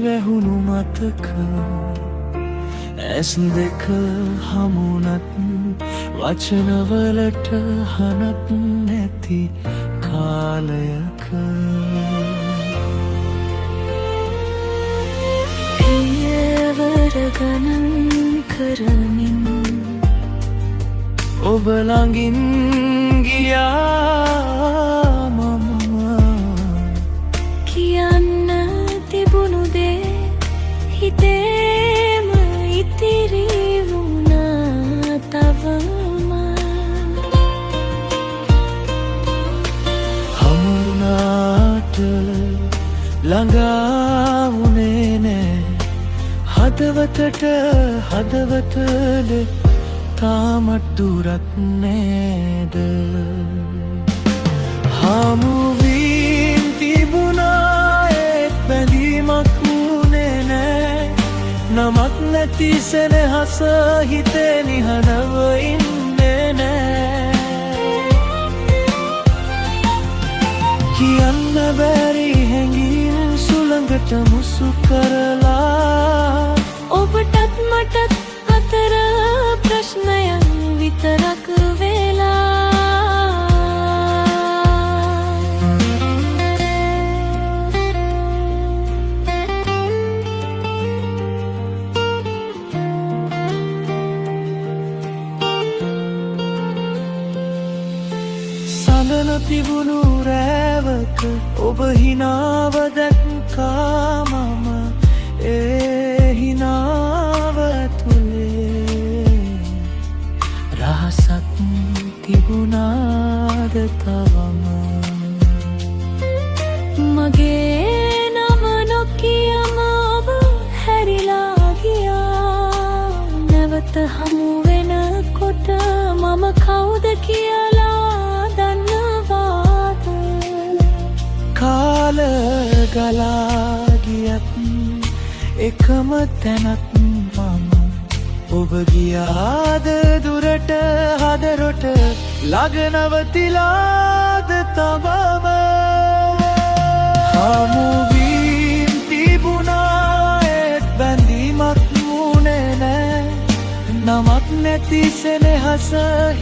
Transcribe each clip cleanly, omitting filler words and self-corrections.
වැහුණු මතක ඇස් දෙක හමුනත් වචනවලට හනක් නැති කාලයක පියවර ගණන් කරමින් ඔබ ළඟින් ගියා මම කියන්න තිබුණු දේ හිතේම ඉතිරි වුණා තවම හමුරුනාට ළඟා වුණේ නෑ හදවතට හදවතද තාමත් දුරක් නේද හමුවීම් තිබුණා ඒත් බැඳීමක් වුණේ නෑ නමක් නැති සෙනෙහස හිතේ නිහඬව ඉන්නේ නෑ කියන්න බැරි හැඟීම් සුළඟට මුසු කරලා ඔබටත් මටත් අතර ප්‍රශ්නයන් විතරක් වෙලා සඳන තිබුණු රෑවක ඔබ හිනාව දැක්කා මම ඒ හිනාව තුලේ රහසක් තිබුණාද තවම මගේ නම නොකියම ඔබ හැරිලා ගියා නැවත හමු වෙනකොට මම කවුද කියලා දන්නවාද කාල ගලා ගියත් එකම තැනක් මම ඔබ ගියාද දුරට හදරොට ළඟ නවතිලාද තවම හමුවීම් තිබුණා ඒත් බැඳීමක් වුණේ නෑ නමක් නැති සෙනෙහස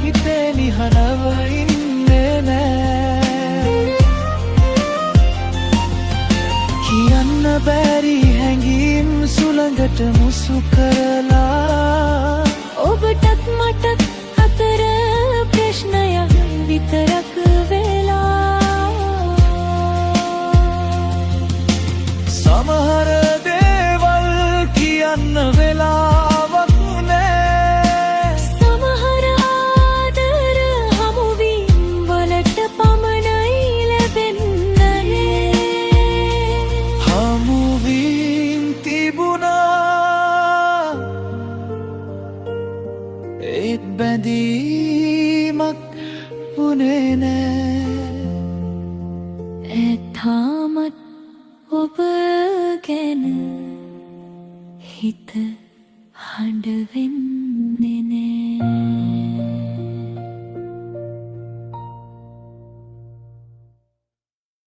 හිතේ නිහඬව ඉන්නේ නෑ කියන්න බැරි හැඟීම් සුළඟට මුසු කරලා ඔබටත් මටත් අතර ප්‍රශ්නයක් විතරක් වෙලා සමහර දේවල් කියන්න වෙලාවක් නෑ සමහර ආදර හමුවීම් වලට පමණයි ලැබෙන්නේ හමුවීම් තිබුණා ඒත් බැඳීමක් වුණේ නෑ තාමත් ඔබ ගැන හිත හඬ වෙන්නේ නෑ